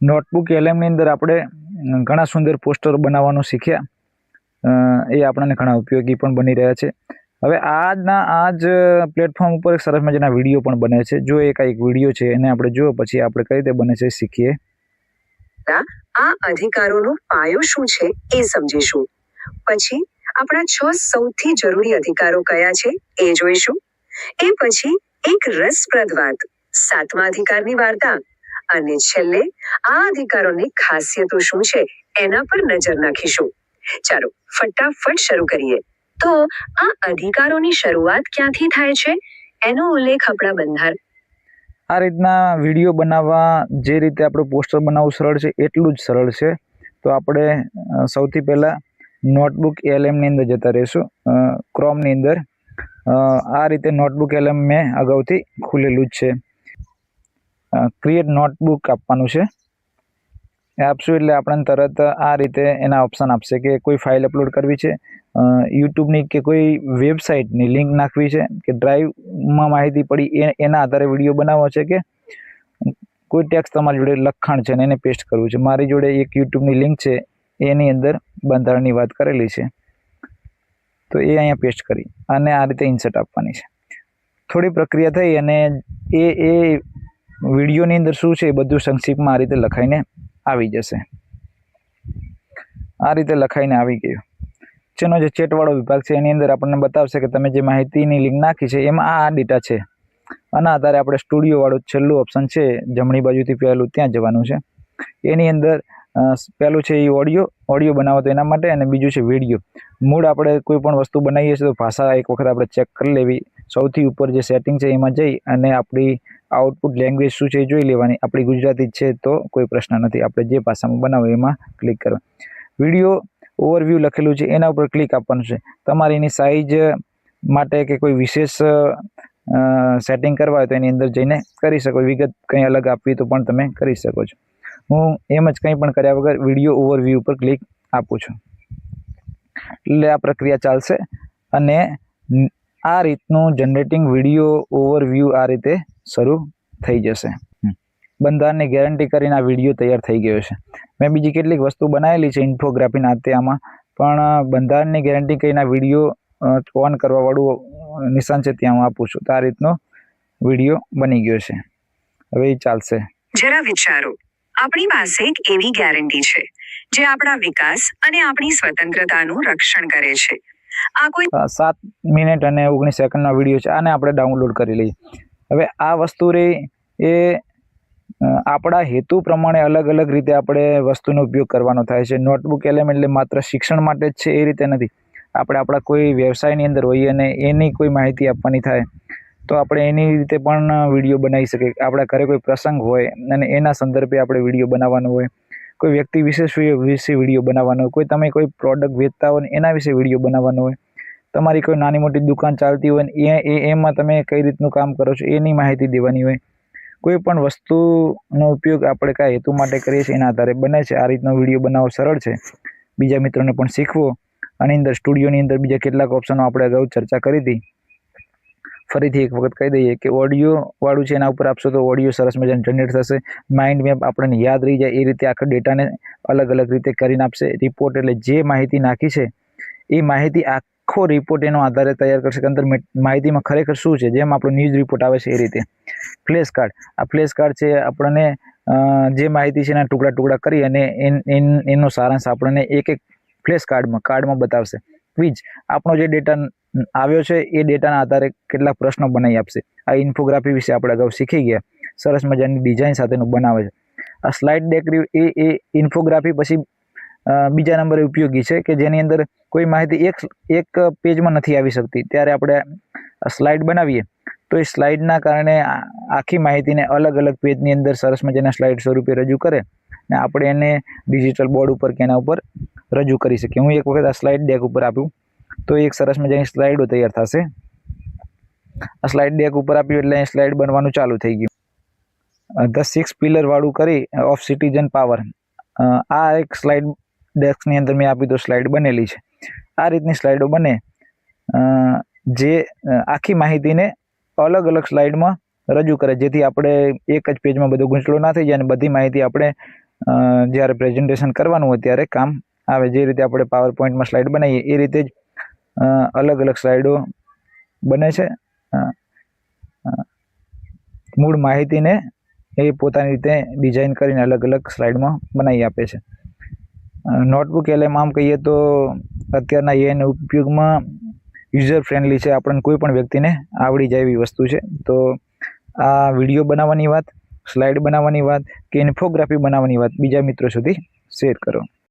Notebook એલએમની અંદર આપણે ઘણા સુંદર પોસ્ટર બનાવવાનું શીખ્યા, એ આપણને ઘણા ઉપયોગી પણ બની રહ્યા છે. હવે આ જ પ્લેટફોર્મ ઉપર એક સરસ મજાના વિડીયો પણ બને છે. જો એક વિડીયો છે એને આપણે જો પછી આપણે કઈ રીતે બને છે શીખીએ. આ અધિકારોનો પાયો શું છે એ સમજીશું. પછી આપણા 6 સૌથી જરૂરી અધિકારો કયા છે એ જોઈશું. એ પછી એક રસપ્રદ વાત, 7મા અધિકારની વાર્તા, અને છેલ્લે આ અધિકારોની ખાસિયતો શું છે એના પર નજર નાખીશું. ચાલો ફટાફટ શરૂ કરીએ. તો આ અધિકારોની શરૂઆત ક્યાંથી થાય છે એનો ઉલ્લેખ આપણા બંધારણ. આ રીતના વિડીયો બનાવવા જે રીતે આપણે પોસ્ટર બનાવવું સરળ છે એટલું જ સરળ છે. તો આપણે સૌથી પહેલાં નોટબુક એલએમની અંદર જતા રહીશું. ક્રોમની અંદર આ રીતે નોટબુક એલએમ મેં અગાઉથી ખુલેલું જ છે. ક્રિએટ નોટબુક આપવાનું છે. આપશું એટલે આપણને તરત આ રીતે એના ઓપ્શન આપશે કે કોઈ ફાઇલ અપલોડ કરવી છે, યુટ્યુબની કે કોઈ વેબસાઇટની લિંક નાખવી છે, કે ડ્રાઈવમાં માહિતી પડી એના આધારે વિડીયો બનાવવો છે, કે કોઈ ટેક્સ્ટ તમારી જોડે લખાણ છે અને એને પેસ્ટ કરવું છે. મારી જોડે એક યુટ્યુબની લિંક છે, એની અંદર બંધારણની વાત કરેલી છે, તો એ અહીંયા પેસ્ટ કરી અને આ રીતે ઇન્સર્ટ આપવાની છે. થોડી પ્રક્રિયા થઈ અને એ વિડીયોની અંદર શું છે એ બધું સંક્ષિપ્તમાં આ રીતે લખાઈને આવી જશે. આ રીતે લખાઈને આવી ગયું. જેનો જે ચેટવાળો વિભાગ છે એની અંદર આપણને બતાવશે કે તમે જે માહિતીની લિંક નાખી છે એમાં આ ડેટા છે. આના આધારે આપણે સ્ટુડિયોવાળું છેલ્લું ઓપ્શન છે જમણી બાજુથી પહેલું, ત્યાં જવાનું છે. એની અંદર પહેલું છે એ ઓડિયો બનાવો તો એના માટે, અને બીજું છે વિડીયો. મૂળ આપણે કોઈ પણ વસ્તુ બનાવીએ છીએ તો ભાષા એક વખત આપણે ચેક કરી લેવી. સૌથી ઉપર જે સેટિંગ છે એમાં જઈ અને આપણી આઉટપુટ લેંગ્વેજ શું છે એ જોઈ લેવાની. આપણી ગુજરાતી છે તો કોઈ પ્રશ્ન નથી, આપણે જે ભાષામાં બનાવો એમાં ક્લિક કરવાનું. વિડીયો ઓવરવ્યૂ લખેલું છે એના ઉપર ક્લિક આપવાનું છે. તમારે એની સાઇઝ માટે કે કોઈ વિશેષ સેટિંગ કરવા હોય તો એની અંદર જઈને કરી શકો. વિગત કંઈ અલગ આપવી તો પણ તમે કરી શકો છો. હું એમ જ કંઈ પણ કર્યા વગર વિડીયો ઓવરવ્યૂ ઉપર ક્લિક આપું છું એટલે આ પ્રક્રિયા ચાલશે. અને આ રીતનું જનરેટિંગ વિડીયો ઓવરવ્યૂ આ રીતે શરૂ થઈ જશે. બંધારણની ગેરંટી કરીને આ વિડીયો તૈયાર થઈ ગયો છે. મેં બીજી કેટલીક વસ્તુ બનાવેલી છે ઇન્ફોગ્રાફીના હાથે આમાં, પણ બંધારણની ગેરંટી કરીને આ વિડીયો ઓન કરવાવાળું નિશાન છે ત્યાં હું આપું છું. તો આ રીતનો વિડીયો બની ગયો છે. હવે એ ચાલશે. જરા વિચારો, આપણી પાસે એક એવી ગેરંટી છે જે આપણા વિકાસ અને આપણી સ્વતંત્રતાનું રક્ષણ કરે છે. આ કોઈ 7 મિનિટ અને 19 સેકન્ડનો વિડીયો છે. આને આપણે ડાઉનલોડ કરી લઈએ. હવે આ વસ્તુ રહી એ આપણા હેતુ પ્રમાણે અલગ અલગ રીતે આપણે વસ્તુનો ઉપયોગ કરવાનો થાય છે. નોટબુક એલએમ એટલે માત્ર શિક્ષણ માટે જ છે એ રીતે નથી. આપણે આપણા કોઈ વ્યવસાયની અંદર હોઈએ અને એની કોઈ માહિતી આપવાની થાય તો આપણે એની રીતે પણ વિડીયો બનાવી શકીએ. આપણા ઘરે કોઈ પ્રસંગ હોય અને એના સંદર્ભે આપણે વિડીયો બનાવવાનો હોય, કોઈ વ્યક્તિ વિશે વિડીયો બનાવવાનો હોય, કોઈ તમે કોઈ પ્રોડક્ટ વેચતા હોય ને એના વિશે વિડીયો બનાવવાનો હોય, તમારી કોઈ નાની મોટી દુકાન ચાલતી હોય ને એમાં તમે કઈ રીતનું કામ કરો છો એની માહિતી દેવાની હોય. કોઈ પણ વસ્તુનો ઉપયોગ આપણે કયા હેતુ માટે કરીએ છીએ એના આધારે બને છે. આ રીતનો વિડીયો બનાવવો સરળ છે. બીજા મિત્રોને પણ શીખવો. આની અંદર સ્ટુડિયોની અંદર બીજા કેટલાક ઓપ્શનો આપણે અગાઉ ચર્ચા કરી હતી. ફરીથી એક વખત કહી દઈએ કે ઓડિયો વાળું છે એના ઉપર આપશો તો ઓડિયો સરસ મજાનું જનરેટ થશે. માઇન્ડ મેપ આપણને યાદ રહી જાય એ રીતે આખા ડેટાને અલગ અલગ રીતે કરીને આપશે. રિપોર્ટ એટલે જે માહિતી નાખી છે એ માહિતી આખો રિપોર્ટ એનો આધારે તૈયાર કરશે કે અંદર માહિતીમાં ખરેખર શું છે. જેમ આપણો ન્યૂઝ રિપોર્ટ આવે છે એ રીતે. ફ્લેશ કાર્ડ, આ ફ્લેશ કાર્ડ છે આપણને જે માહિતી છે એના ટુકડા ટુકડા કરી અને એનો સારાંશ આપણને એક એક ફ્લેશ કાર્ડમાં બતાવશે. ક્વિઝ, આપણો જે ડેટા આવ્યો છે એ ડેટાના આધારે કેટલાક પ્રશ્નો બનાવી આપશે. આ ઇન્ફોગ્રાફી વિશે આપણે અગાઉ શીખી ગયા. સરસ મજાની ડિઝાઇન સાથેનું બનાવે છે. આ સ્લાઇડ ડેક એ ઇન્ફોગ્રાફી પછી બીજા નંબરે ઉપયોગી છે કે જેની અંદર કોઈ માહિતી એક પેજમાં નથી આવી શકતી. ત્યારે આપણે સ્લાઇડ બનાવીએ તો એ સ્લાઇડના કારણે આખી માહિતીને અલગ અલગ પેજની અંદર સરસ મજાના સ્લાઇડ સ્વરૂપે રજૂ કરે ને આપણે એને ડિજિટલ બોર્ડ ઉપર કે એના ઉપર રજૂ કરી શકીએ. હું એક વખત આ સ્લાઇડ ડેક ઉપર આપ્યું તો એક સરસ મજાની સ્લાઇડો તૈયાર થશે. આ સ્લાઇડ ડેક ઉપર આપ્યું એટલે સ્લાઇડ બનવાનું ચાલુ થઈ ગયું. ધ 6 પિલર વાળું કરી ઓફ સિટીઝન પાવર, આ એક સ્લાઇડ ડેસ્કની અંદર મેં આપી તો સ્લાઇડ બનેલી છે. આ રીતની સ્લાઇડો બને જે આખી માહિતીને અલગ અલગ સ્લાઇડમાં રજૂ કરે, જેથી આપણે એક જ પેજમાં બધો ગૂંચળો ના થઈ જાય અને બધી માહિતી આપણે જ્યારે પ્રેઝન્ટેશન કરવાનું હોય ત્યારે કામ આવે. જે રીતે આપણે પાવર પોઈન્ટમાં સ્લાઇડ બનાવીએ એ રીતે જ અલગ અલગ સ્લાઇડો બને છે. મૂળ માહિતીને એ પોતાની રીતે ડિઝાઇન કરીને અલગ અલગ સ્લાઇડમાં બનાવી આપે છે. નોટબુક LM આમ કહીએ તો અત્યારના એઆઈના ઉપયોગમાં યુઝર ફ્રેન્ડલી છે. આપણને કોઈ પણ વ્યક્તિને આવડી જાય એવી વસ્તુ છે. તો આ વિડીયો બનાવવાની વાત, સ્લાઇડ બનાવવાની વાત કે ઇન્ફોગ્રાફી બનાવવાની વાત બીજા મિત્રો સુધી શેર કરો.